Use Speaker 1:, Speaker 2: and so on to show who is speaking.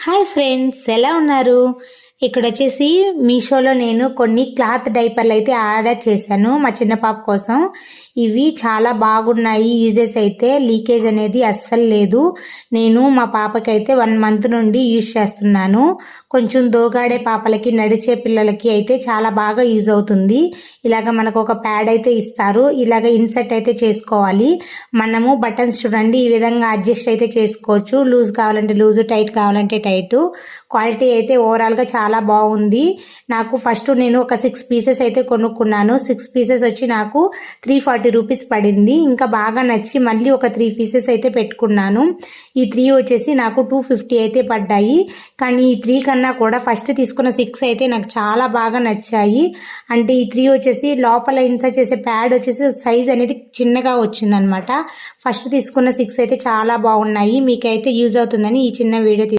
Speaker 1: Hi friends, ఎలా ఉన్నారు? ఇక్కడ వచ్చేసి మీషోలో నేను కొన్ని క్లాత్ డైపర్లు అయితే ఆర్డర్ చేశాను మా చిన్న పాప కోసం. ఇవి చాలా బాగున్నాయి. యూజెస్ అయితే లీకేజ్ అనేది అస్సలు లేదు. నేను మా పాపకి అయితే 1 మంత్ నుండి యూజ్ చేస్తున్నాను. కొంచెం దోగాడే పాపలకి, నడిచే పిల్లలకి అయితే చాలా బాగా యూజ్ అవుతుంది. ఇలాగ మనకు ఒక ప్యాడ్ అయితే ఇస్తారు. ఇలాగ ఇన్సర్ట్ అయితే చేసుకోవాలి. మనము బటన్స్ చూడండి ఈ విధంగా అడ్జస్ట్ అయితే చేసుకోవచ్చు. లూజ్ కావాలంటే లూజు, టైట్ కావాలంటే టైట్. క్వాలిటీ అయితే ఓవరాల్గా చాలా బాగుంది. నాకు ఫస్ట్ నేను ఒక 6 పీసెస్ అయితే కొనుక్కున్నాను. 6 పీసెస్ వచ్చి నాకు 340 రూపీస్ పడింది. ఇంకా బాగా నచ్చి మళ్ళీ ఒక 3 పీసెస్ అయితే పెట్టుకున్నాను. ఈ 3 వచ్చేసి నాకు 250 అయితే పడ్డాయి. కానీ ఈ 3 కన్నా కూడా ఫస్ట్ తీసుకున్న 6 అయితే నాకు చాలా బాగా నచ్చాయి. అంటే ఈ 3 వచ్చేసి లోపల ఇన్సర్ట్ చేసే ప్యాడ్ వచ్చేసి సైజ్ అనేది చిన్నగా వచ్చిందనమాట. ఫస్ట్ తీసుకున్న 6 అయితే చాలా బాగున్నాయి. మీకైతే యూజ్ అవుతుందని ఈ చిన్న వీడియో